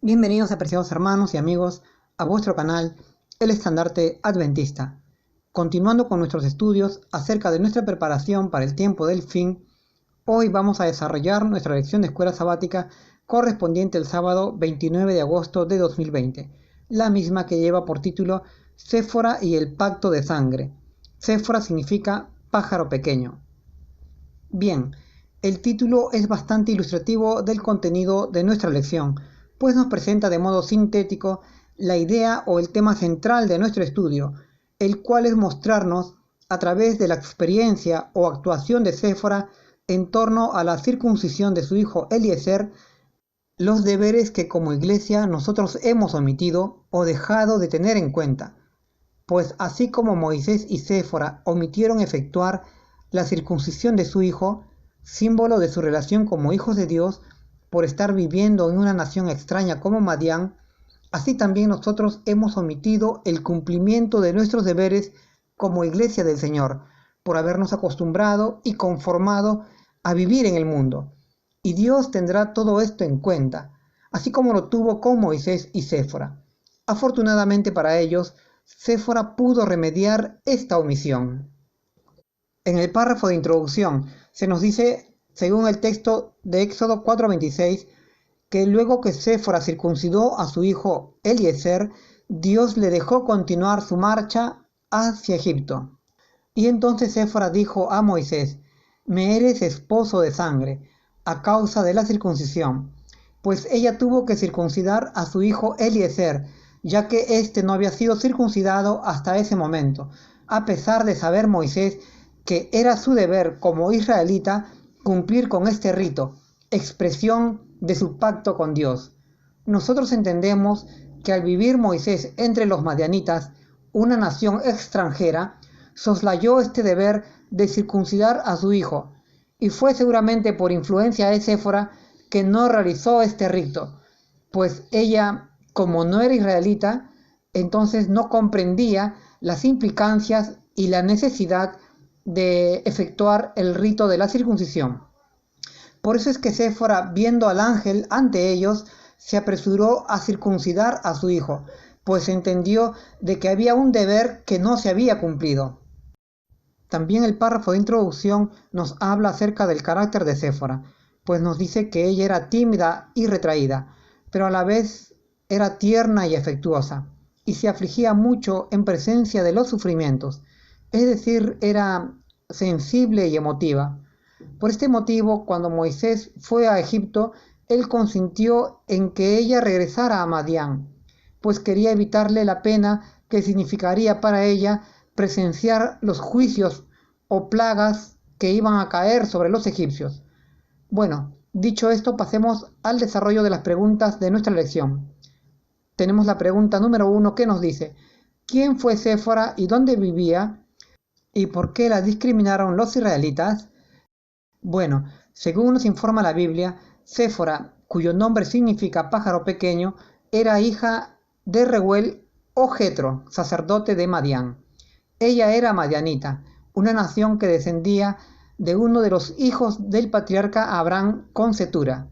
Bienvenidos, apreciados hermanos y amigos, a vuestro canal El Estandarte Adventista. Continuando con nuestros estudios acerca de nuestra preparación para el tiempo del fin, hoy vamos a desarrollar nuestra lección de escuela sabática correspondiente al sábado 29 de agosto de 2020, la misma que lleva por título Séfora y el pacto de sangre. Séfora significa pájaro pequeño. Bien, el título es bastante ilustrativo del contenido de nuestra lección, pues nos presenta de modo sintético la idea o el tema central de nuestro estudio, el cual es mostrarnos, a través de la experiencia o actuación de Séfora en torno a la circuncisión de su hijo Eliezer, los deberes que como iglesia nosotros hemos omitido o dejado de tener en cuenta, pues así como Moisés y Séfora omitieron efectuar la circuncisión de su hijo, símbolo de su relación como hijos de Dios, por estar viviendo en una nación extraña como Madián, así también nosotros hemos omitido el cumplimiento de nuestros deberes como iglesia del Señor, por habernos acostumbrado y conformado a vivir en el mundo. Y Dios tendrá todo esto en cuenta, así como lo tuvo con Moisés y Séfora. Afortunadamente para ellos, Séfora pudo remediar esta omisión. En el párrafo de introducción se nos dice, según el texto de Éxodo 4:26, que luego que Séfora circuncidó a su hijo Eliezer, Dios le dejó continuar su marcha hacia Egipto. Y entonces Séfora dijo a Moisés: me eres esposo de sangre, a causa de la circuncisión, pues ella tuvo que circuncidar a su hijo Eliezer, ya que éste no había sido circuncidado hasta ese momento, a pesar de saber Moisés que era su deber como israelita cumplir con este rito, expresión de su pacto con Dios. Nosotros entendemos que al vivir Moisés entre los madianitas, una nación extranjera, soslayó este deber de circuncidar a su hijo, y fue seguramente por influencia de Séfora que no realizó este rito, pues ella, como no era israelita, entonces no comprendía las implicancias y la necesidad de efectuar el rito de la circuncisión. Por eso es que Séfora, viendo al ángel ante ellos, se apresuró a circuncidar a su hijo, pues entendió de que había un deber que no se había cumplido. También el párrafo de introducción nos habla acerca del carácter de Séfora, pues nos dice que ella era tímida y retraída, pero a la vez era tierna y afectuosa, y se afligía mucho en presencia de los sufrimientos, es decir, era sensible y emotiva. Por este motivo, cuando Moisés fue a Egipto, él consintió en que ella regresara a Madián, pues quería evitarle la pena que significaría para ella presenciar los juicios o plagas que iban a caer sobre los egipcios. Bueno, dicho esto, pasemos al desarrollo de las preguntas de nuestra lección. Tenemos la pregunta número 1 que nos dice: ¿quién fue Séfora y dónde vivía? ¿Y por qué la discriminaron los israelitas? Bueno, según nos informa la Biblia, Séfora, cuyo nombre significa pájaro pequeño, era hija de Reuel o Jetro, sacerdote de Madián. Ella era madianita, una nación que descendía de uno de los hijos del patriarca Abraham con Cetura.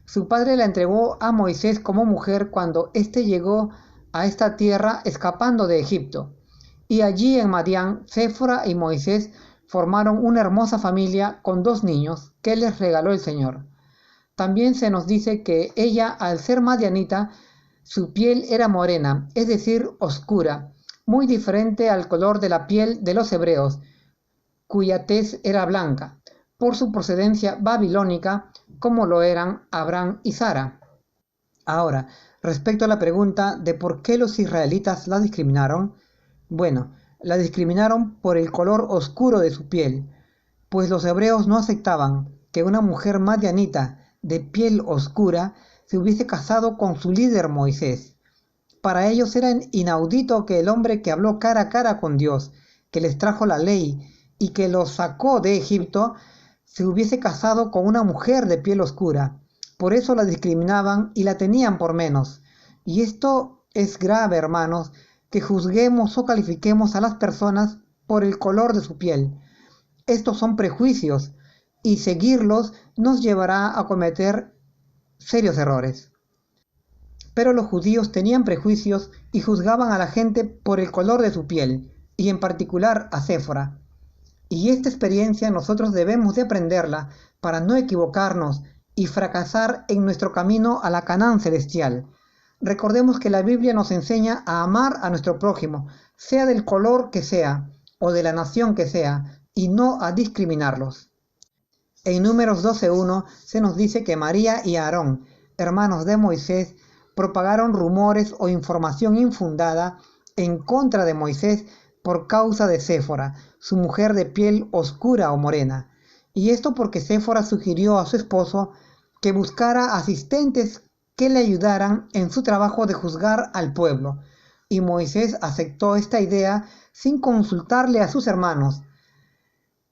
Su padre la entregó a Moisés como mujer cuando éste llegó a esta tierra escapando de Egipto. Y allí en Madián, Séfora y Moisés formaron una hermosa familia con 2 niños que les regaló el Señor. También se nos dice que ella, al ser madianita, su piel era morena, es decir, oscura, muy diferente al color de la piel de los hebreos, cuya tez era blanca, por su procedencia babilónica, como lo eran Abraham y Sara. Ahora, respecto a la pregunta de por qué los israelitas la discriminaron, bueno, la discriminaron por el color oscuro de su piel, pues los hebreos no aceptaban que una mujer madianita de piel oscura se hubiese casado con su líder Moisés. Para ellos era inaudito que el hombre que habló cara a cara con Dios, que les trajo la ley y que los sacó de Egipto, se hubiese casado con una mujer de piel oscura. Por eso la discriminaban y la tenían por menos. Y esto es grave, hermanos, que juzguemos o califiquemos a las personas por el color de su piel. Estos son prejuicios y seguirlos nos llevará a cometer serios errores. Pero los judíos tenían prejuicios y juzgaban a la gente por el color de su piel, y en particular a Séfora. Y esta experiencia nosotros debemos de aprenderla para no equivocarnos y fracasar en nuestro camino a la Canaán celestial. Recordemos que la Biblia nos enseña a amar a nuestro prójimo, sea del color que sea o de la nación que sea, y no a discriminarlos. En Números 12:1 se nos dice que María y Aarón, hermanos de Moisés, propagaron rumores o información infundada en contra de Moisés por causa de Séfora, su mujer de piel oscura o morena. Y esto porque Séfora sugirió a su esposo que buscara asistentes que le ayudaran en su trabajo de juzgar al pueblo. Y Moisés aceptó esta idea sin consultarle a sus hermanos,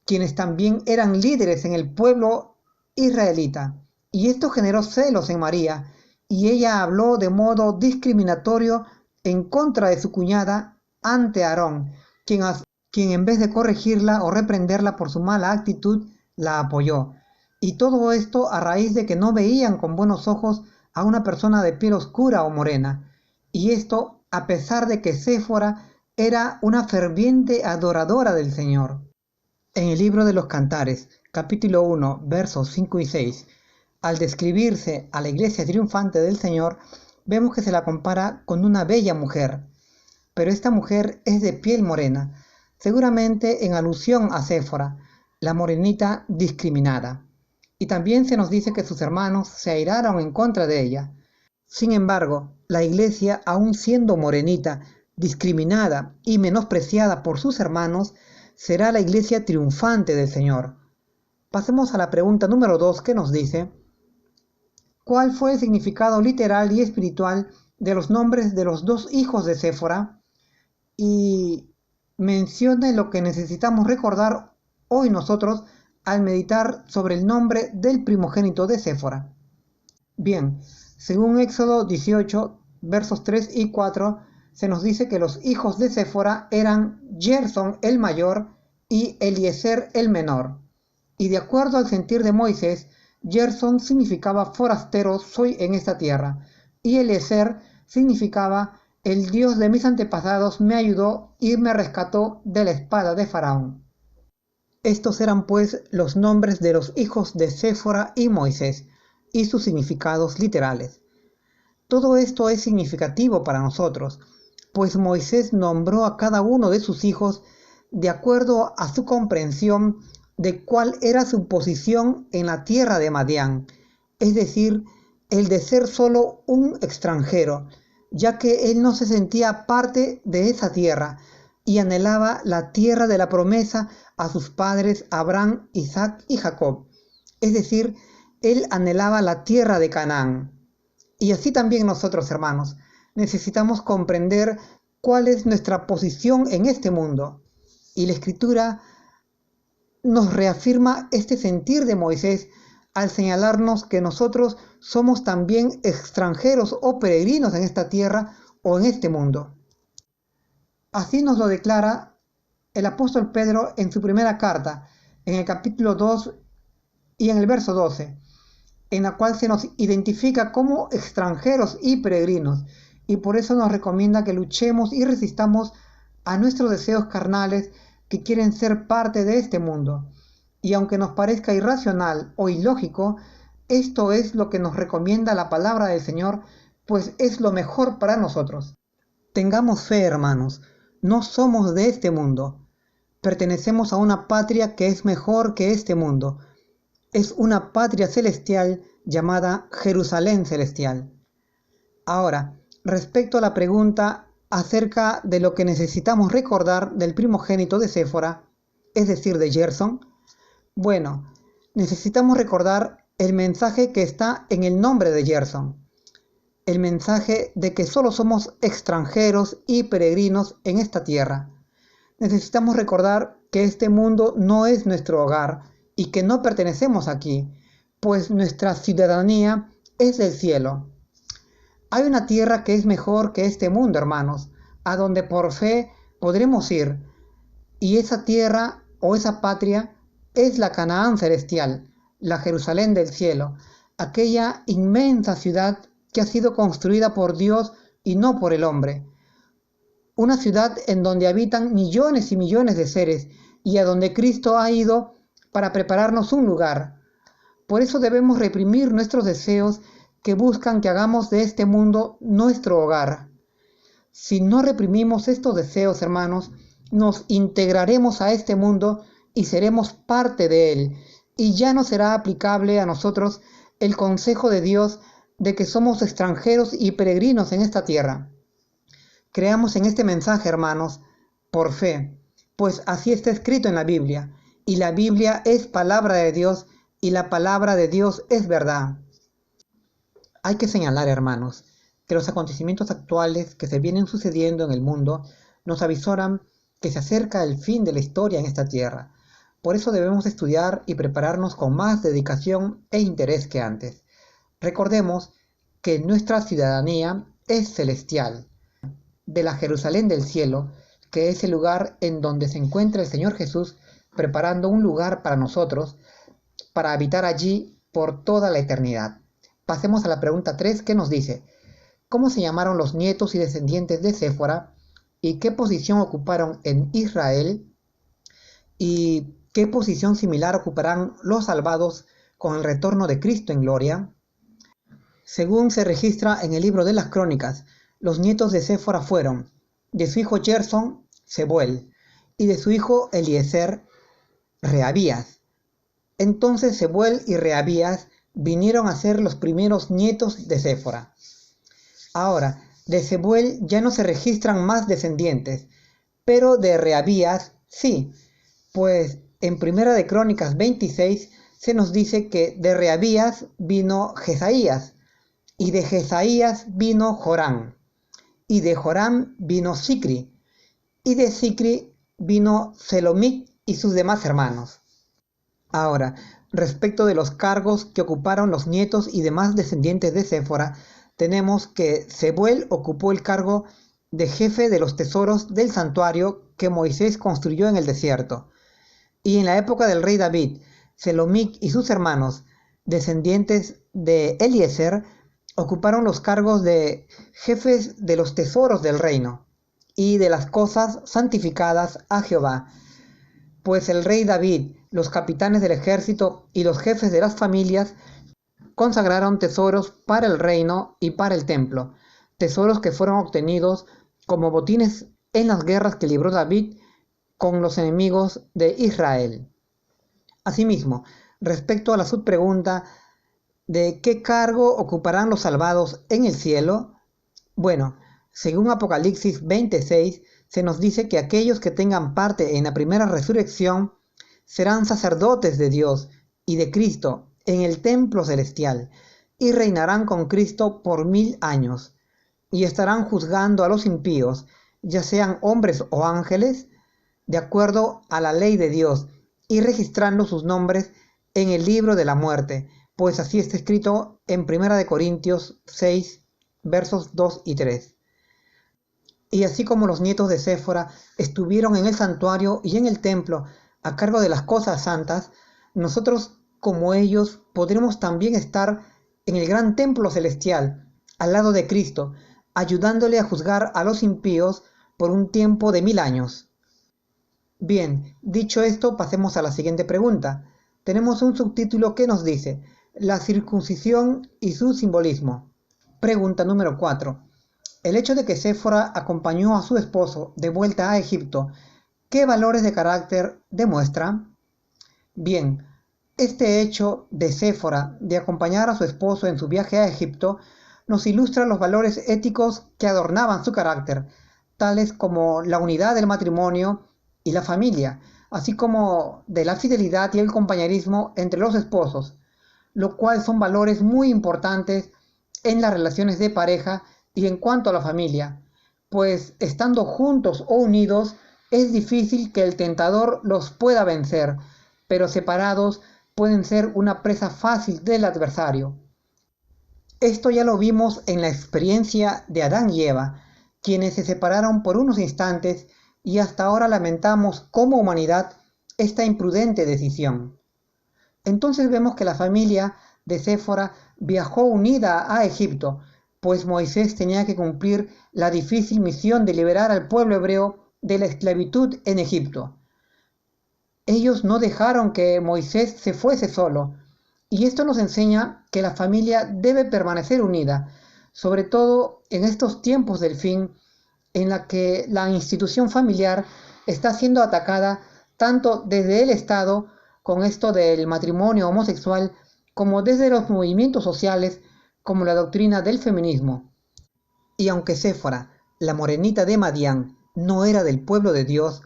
quienes también eran líderes en el pueblo israelita. Y esto generó celos en María, y ella habló de modo discriminatorio en contra de su cuñada ante Aarón, quien en vez de corregirla o reprenderla por su mala actitud, la apoyó. Y todo esto a raíz de que no veían con buenos ojos a una persona de piel oscura o morena. Y esto a pesar de que Séfora era una ferviente adoradora del Señor. En el libro de los Cantares, capítulo 1, versos 5 y 6, al describirse a la iglesia triunfante del Señor, vemos que se la compara con una bella mujer, pero esta mujer es de piel morena, seguramente en alusión a Séfora, la morenita discriminada. Y también se nos dice que sus hermanos se airaron en contra de ella. Sin embargo, la iglesia, aun siendo morenita, discriminada y menospreciada por sus hermanos, será la iglesia triunfante del Señor. Pasemos a la pregunta número 2 que nos dice: ¿cuál fue el significado literal y espiritual de los nombres de los dos hijos de Séfora? Y mencione lo que necesitamos recordar hoy nosotros al meditar sobre el nombre del primogénito de Séfora. Bien, según Éxodo 18, versos 3 y 4, se nos dice que los hijos de Séfora eran Gersón el mayor y Eliezer el menor. Y de acuerdo al sentir de Moisés, Gersón significaba forastero soy en esta tierra, y Eliezer significaba el Dios de mis antepasados me ayudó y me rescató de la espada de Faraón. Estos eran pues los nombres de los hijos de Séfora y Moisés, y sus significados literales. Todo esto es significativo para nosotros, pues Moisés nombró a cada uno de sus hijos de acuerdo a su comprensión de cuál era su posición en la tierra de Madián, es decir, el de ser solo un extranjero, ya que él no se sentía parte de esa tierra y anhelaba la tierra de la promesa a sus padres Abraham, Isaac y Jacob, es decir, él anhelaba la tierra de Canaán. Y así también nosotros, hermanos, necesitamos comprender cuál es nuestra posición en este mundo. Y la Escritura nos reafirma este sentir de Moisés al señalarnos que nosotros somos también extranjeros o peregrinos en esta tierra o en este mundo. Así nos lo declara el apóstol Pedro en su primera carta, en el capítulo 2 y en el verso 12, en la cual se nos identifica como extranjeros y peregrinos, y por eso nos recomienda que luchemos y resistamos a nuestros deseos carnales que quieren ser parte de este mundo. Y aunque nos parezca irracional o ilógico, esto es lo que nos recomienda la palabra del Señor, pues es lo mejor para nosotros. Tengamos fe, hermanos, no somos de este mundo. Pertenecemos a una patria que es mejor que este mundo. Es una patria celestial llamada Jerusalén celestial. Ahora, respecto a la pregunta acerca de lo que necesitamos recordar del primogénito de Séfora, es decir, de Gersón, bueno, necesitamos recordar el mensaje que está en el nombre de Gersón, el mensaje de que solo somos extranjeros y peregrinos en esta tierra. Necesitamos recordar que este mundo no es nuestro hogar y que no pertenecemos aquí, pues nuestra ciudadanía es del cielo. Hay una tierra que es mejor que este mundo, hermanos, a donde por fe podremos ir, y esa tierra o esa patria es la Canaán celestial, la Jerusalén del cielo, aquella inmensa ciudad que ha sido construida por Dios y no por el hombre. Una ciudad en donde habitan millones y millones de seres y a donde Cristo ha ido para prepararnos un lugar. Por eso debemos reprimir nuestros deseos que buscan que hagamos de este mundo nuestro hogar. Si no reprimimos estos deseos, hermanos, nos integraremos a este mundo y seremos parte de él, y ya no será aplicable a nosotros el consejo de Dios de que somos extranjeros y peregrinos en esta tierra. Creamos en este mensaje, hermanos, por fe, pues así está escrito en la Biblia, y la Biblia es palabra de Dios, y la palabra de Dios es verdad. Hay que señalar, hermanos, que los acontecimientos actuales que se vienen sucediendo en el mundo nos avisoran que se acerca el fin de la historia en esta tierra. Por eso debemos estudiar y prepararnos con más dedicación e interés que antes. Recordemos que nuestra ciudadanía es celestial, de la Jerusalén del cielo, que es el lugar en donde se encuentra el Señor Jesús preparando un lugar para nosotros, para habitar allí por toda la eternidad. Pasemos a la pregunta 3 que nos dice: ¿cómo se llamaron los nietos y descendientes de Séfora? ¿Y qué posición ocuparon en Israel? ¿Y qué posición similar ocuparán los salvados con el retorno de Cristo en gloria? Según se registra en el libro de las Crónicas, los nietos de Séfora fueron de su hijo Gerson, Sebuel, y de su hijo Eliezer, Reabías. Entonces Sebuel y Reabías vinieron a ser los primeros nietos de Séfora. Ahora, de Sebuel ya no se registran más descendientes, pero de Reabías sí, pues en Primera de Crónicas 26 se nos dice que de Reabías vino Jesaías, y de Jesaías vino Joram, y de Joram vino Sicri, y de Sicri vino Selomit y sus demás hermanos. Ahora, respecto de los cargos que ocuparon los nietos y demás descendientes de Séfora, tenemos que Sebuel ocupó el cargo de jefe de los tesoros del santuario que Moisés construyó en el desierto. Y en la época del rey David, Selomit y sus hermanos, descendientes de Eliezer, ocuparon los cargos de jefes de los tesoros del reino y de las cosas santificadas a Jehová. Pues el rey David, los capitanes del ejército y los jefes de las familias consagraron tesoros para el reino y para el templo, tesoros que fueron obtenidos como botines en las guerras que libró David con los enemigos de Israel. Asimismo, respecto a la subpregunta de qué cargo ocuparán los salvados en el cielo, bueno, según Apocalipsis 26, se nos dice que aquellos que tengan parte en la primera resurrección serán sacerdotes de Dios y de Cristo en el templo celestial, y reinarán con Cristo por 1000 años, y estarán juzgando a los impíos, ya sean hombres o ángeles, de acuerdo a la ley de Dios, y registrando sus nombres en el libro de la muerte, pues así está escrito en 1 Corintios 6, versos 2 y 3. Y así como los nietos de Séfora estuvieron en el santuario y en el templo a cargo de las cosas santas, nosotros como ellos podremos también estar en el gran templo celestial, al lado de Cristo, ayudándole a juzgar a los impíos por un tiempo de 1000 años. Bien, dicho esto, pasemos a la siguiente pregunta. Tenemos un subtítulo que nos dice: la circuncisión y su simbolismo. Pregunta número 4. El hecho de que Séfora acompañó a su esposo de vuelta a Egipto, ¿qué valores de carácter demuestra? Bien, este hecho de Séfora de acompañar a su esposo en su viaje a Egipto nos ilustra los valores éticos que adornaban su carácter, tales como la unidad del matrimonio y la familia, así como de la fidelidad y el compañerismo entre los esposos, lo cual son valores muy importantes en las relaciones de pareja y en cuanto a la familia, pues estando juntos o unidos es difícil que el tentador los pueda vencer, pero separados pueden ser una presa fácil del adversario. Esto ya lo vimos en la experiencia de Adán y Eva, quienes se separaron por unos instantes y hasta ahora lamentamos como humanidad esta imprudente decisión. Entonces vemos que la familia de Séfora viajó unida a Egipto, pues Moisés tenía que cumplir la difícil misión de liberar al pueblo hebreo de la esclavitud en Egipto. Ellos no dejaron que Moisés se fuese solo, y esto nos enseña que la familia debe permanecer unida, sobre todo en estos tiempos del fin, en la que la institución familiar está siendo atacada tanto desde el Estado, con esto del matrimonio homosexual, como desde los movimientos sociales, como la doctrina del feminismo. Y aunque Séfora, la morenita de Madián, no era del pueblo de Dios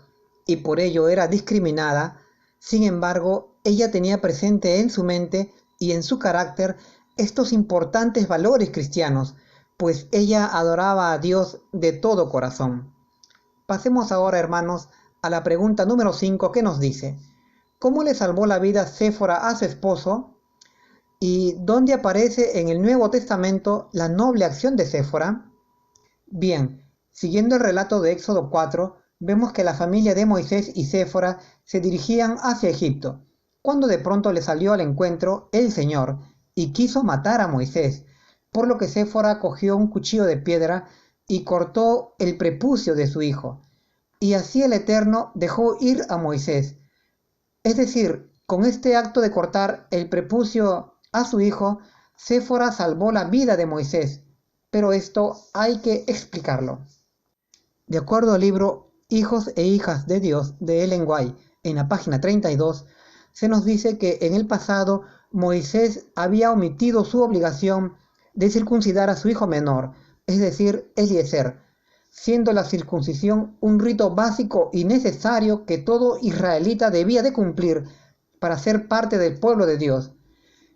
y por ello era discriminada, sin embargo, ella tenía presente en su mente y en su carácter estos importantes valores cristianos, pues ella adoraba a Dios de todo corazón. Pasemos ahora, hermanos, a la pregunta número 5 que nos dice: ¿cómo le salvó la vida Séfora a su esposo? ¿Y dónde aparece en el Nuevo Testamento la noble acción de Séfora? Bien, siguiendo el relato de Éxodo 4, vemos que la familia de Moisés y Séfora se dirigían hacia Egipto, cuando de pronto le salió al encuentro el Señor y quiso matar a Moisés, por lo que Séfora cogió un cuchillo de piedra y cortó el prepucio de su hijo, y así el Eterno dejó ir a Moisés. Es decir, con este acto de cortar el prepucio a su hijo, Séfora salvó la vida de Moisés, pero esto hay que explicarlo. De acuerdo al libro Hijos e Hijas de Dios de Ellen White, en la página 32, se nos dice que en el pasado Moisés había omitido su obligación de circuncidar a su hijo menor, es decir, Eliezer, siendo la circuncisión un rito básico y necesario que todo israelita debía de cumplir para ser parte del pueblo de Dios.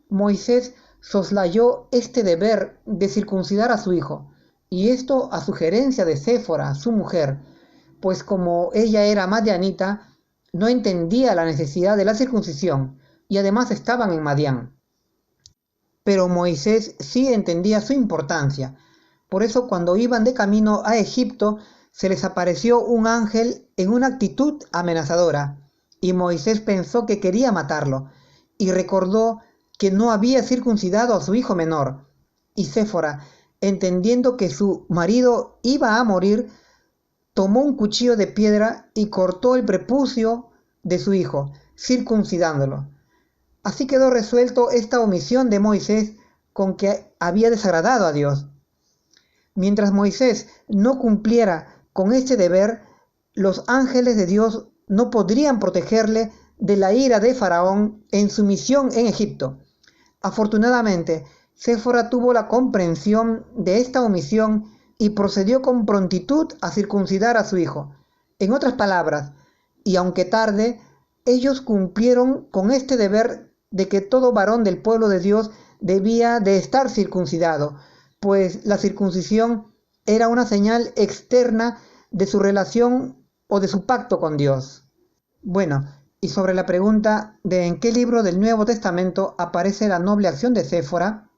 Moisés soslayó este deber de circuncidar a su hijo, y esto a sugerencia de Séfora, su mujer, pues como ella era madianita, no entendía la necesidad de la circuncisión, y además estaban en Madián. Pero Moisés sí entendía su importancia. Por eso cuando iban de camino a Egipto, se les apareció un ángel en una actitud amenazadora, y Moisés pensó que quería matarlo, y recordó que no había circuncidado a su hijo menor. Y Séfora, entendiendo que su marido iba a morir, tomó un cuchillo de piedra y cortó el prepucio de su hijo, circuncidándolo. Así quedó resuelto esta omisión de Moisés con que había desagradado a Dios. Mientras Moisés no cumpliera con este deber, los ángeles de Dios no podrían protegerle de la ira de Faraón en su misión en Egipto. Afortunadamente, Séfora tuvo la comprensión de esta omisión y procedió con prontitud a circuncidar a su hijo. En otras palabras, y aunque tarde, ellos cumplieron con este deber de que todo varón del pueblo de Dios debía de estar circuncidado, pues la circuncisión era una señal externa de su relación o de su pacto con Dios. Bueno, y sobre la pregunta de en qué libro del Nuevo Testamento aparece la noble acción de Séfora,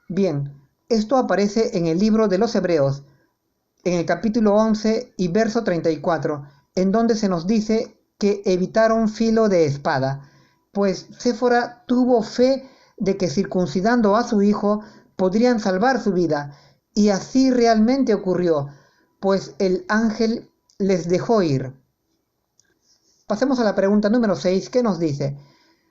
bien, esto aparece en el libro de los Hebreos, en el capítulo 11 y verso 34, en donde se nos dice que evitaron filo de espada, pues Séfora tuvo fe de que circuncidando a su hijo podrían salvar su vida, y así realmente ocurrió, pues el ángel les dejó ir. Pasemos a la pregunta número 6 que nos dice: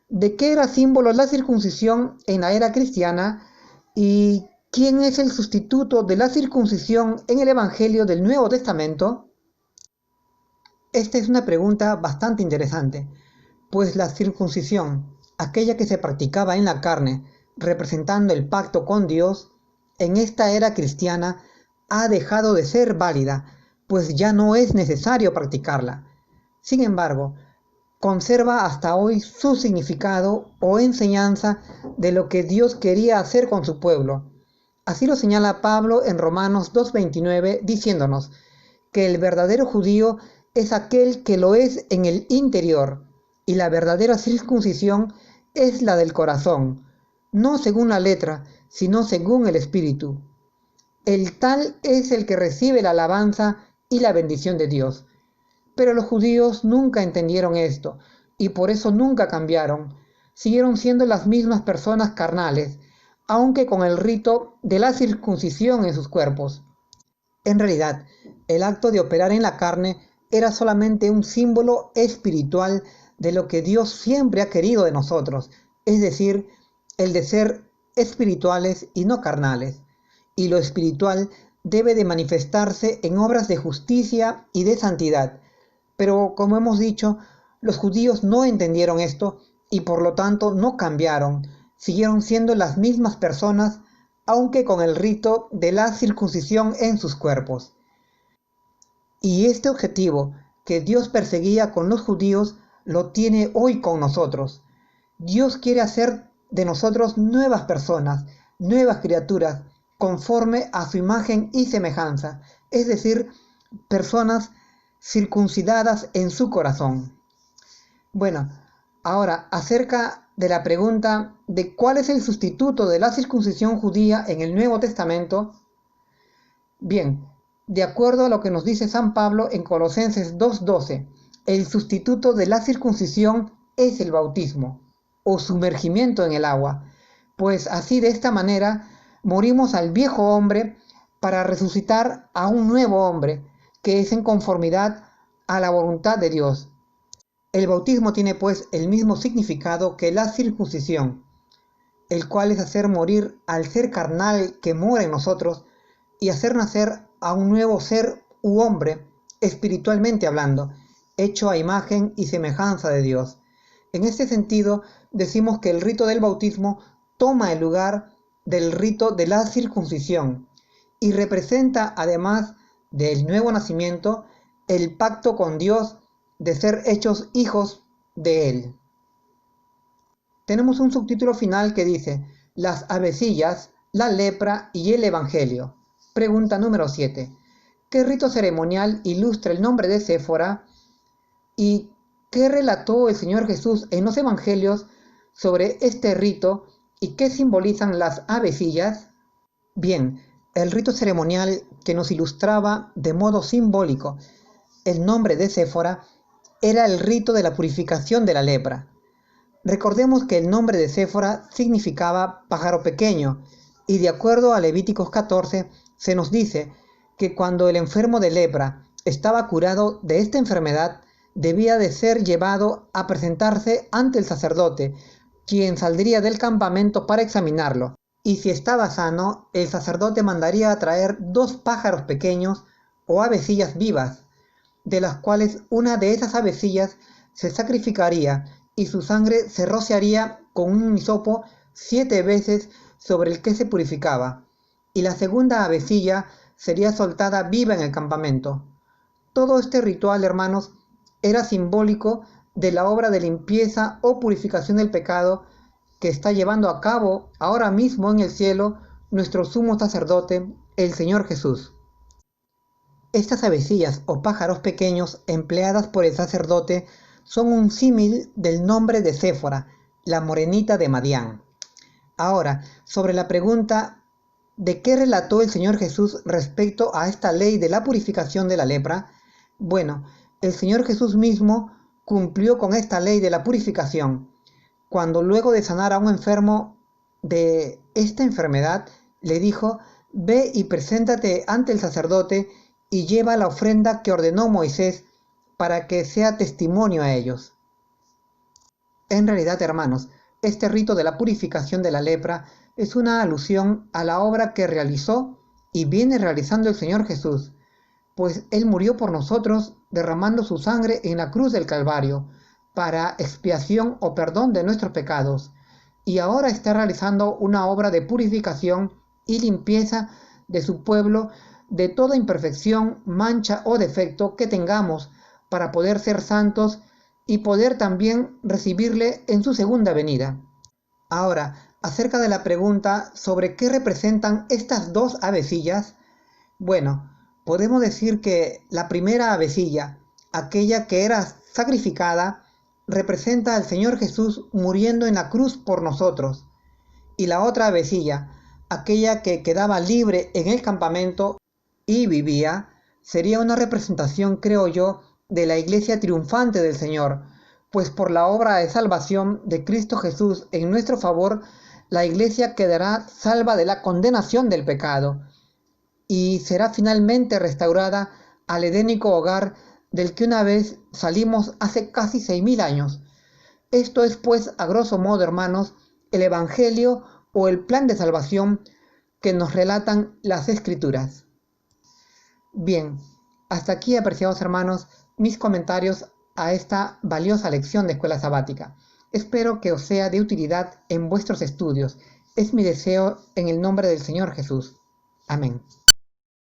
¿de qué era símbolo la circuncisión en la era cristiana y quién es el sustituto de la circuncisión en el Evangelio del Nuevo Testamento? Esta es una pregunta bastante interesante, pues la circuncisión, aquella que se practicaba en la carne, representando el pacto con Dios, en esta era cristiana ha dejado de ser válida, pues ya no es necesario practicarla. Sin embargo, conserva hasta hoy su significado o enseñanza de lo que Dios quería hacer con su pueblo. Así lo señala Pablo en Romanos 2:29, diciéndonos que el verdadero judío es aquel que lo es en el interior, y la verdadera circuncisión es la del corazón, no según la letra, sino según el espíritu. El tal es el que recibe la alabanza y la bendición de Dios. Pero los judíos nunca entendieron esto, y por eso nunca cambiaron. Siguieron siendo las mismas personas carnales, aunque con el rito de la circuncisión en sus cuerpos. En realidad, el acto de operar en la carne era solamente un símbolo espiritual de lo que Dios siempre ha querido de nosotros, es decir, el de ser espirituales y no carnales. Y lo espiritual debe de manifestarse en obras de justicia y de santidad. Pero como hemos dicho, los judíos no entendieron esto y por lo tanto no cambiaron, siguieron siendo las mismas personas, aunque con el rito de la circuncisión en sus cuerpos. Y este objetivo que Dios perseguía con los judíos lo tiene hoy con nosotros. Dios quiere hacer de nosotros nuevas personas, nuevas criaturas, conforme a su imagen y semejanza, es decir, personas circuncidadas en su corazón. Bueno, ahora acerca de la pregunta de cuál es el sustituto de la circuncisión judía en el Nuevo Testamento. Bien, de acuerdo a lo que nos dice San Pablo en Colosenses 2:12, el sustituto de la circuncisión es el bautismo o sumergimiento en el agua, pues así de esta manera morimos al viejo hombre para resucitar a un nuevo hombre que es en conformidad a la voluntad de Dios. El bautismo tiene pues el mismo significado que la circuncisión, el cual es hacer morir al ser carnal que mora en nosotros y hacer nacer a un nuevo ser u hombre, espiritualmente hablando, hecho a imagen y semejanza de Dios. En este sentido, decimos que el rito del bautismo toma el lugar del rito de la circuncisión y representa, además del nuevo nacimiento, el pacto con Dios de ser hechos hijos de Él. Tenemos un subtítulo final que dice: las avecillas, la lepra y el Evangelio. Pregunta número 7. ¿Qué rito ceremonial ilustra el nombre de Séfora? ¿Y qué relató el Señor Jesús en los Evangelios sobre este rito y qué simbolizan las avecillas? Bien, el rito ceremonial que nos ilustraba de modo simbólico el nombre de Séfora era el rito de la purificación de la lepra. Recordemos que el nombre de Séfora significaba pájaro pequeño, y de acuerdo a Levíticos 14 se nos dice que cuando el enfermo de lepra estaba curado de esta enfermedad, debía de ser llevado a presentarse ante el sacerdote, quien saldría del campamento para examinarlo, y si estaba sano, el sacerdote mandaría a traer 2 pájaros pequeños o avecillas vivas, de las cuales una de esas avecillas se sacrificaría y su sangre se rociaría con un hisopo 7 veces sobre el que se purificaba, y la segunda avecilla sería soltada viva en el campamento. Todo este ritual, hermanos, era simbólico de la obra de limpieza o purificación del pecado que está llevando a cabo ahora mismo en el cielo nuestro sumo sacerdote, el Señor Jesús. Estas avecillas o pájaros pequeños empleadas por el sacerdote son un símil del nombre de Séfora, la morenita de Madián. Ahora, sobre la pregunta de qué relató el Señor Jesús respecto a esta ley de la purificación de la lepra, bueno, el Señor Jesús mismo cumplió con esta ley de la purificación, cuando luego de sanar a un enfermo de esta enfermedad, le dijo: ve y preséntate ante el sacerdote y lleva la ofrenda que ordenó Moisés para que sea testimonio a ellos. En realidad, hermanos, este rito de la purificación de la lepra es una alusión a la obra que realizó y viene realizando el Señor Jesús, pues Él murió por nosotros derramando su sangre en la cruz del Calvario para expiación o perdón de nuestros pecados, y ahora está realizando una obra de purificación y limpieza de su pueblo de toda imperfección, mancha o defecto que tengamos, para poder ser santos y poder también recibirle en su segunda venida. Ahora, acerca de la pregunta sobre qué representan estas 2 avecillas, bueno, podemos decir que la primera avecilla, aquella que era sacrificada, representa al Señor Jesús muriendo en la cruz por nosotros, y la otra avecilla, aquella que quedaba libre en el campamento y vivía, sería una representación, creo yo, de la iglesia triunfante del Señor, pues por la obra de salvación de Cristo Jesús en nuestro favor, la Iglesia quedará salva de la condenación del pecado y será finalmente restaurada al edénico hogar del que una vez salimos hace casi 6.000 años. Esto es pues, a grosso modo, hermanos, el Evangelio o el plan de salvación que nos relatan las Escrituras. Bien, hasta aquí, apreciados hermanos, mis comentarios a esta valiosa lección de escuela sabática. Espero que os sea de utilidad en vuestros estudios. Es mi deseo en el nombre del Señor Jesús. Amén.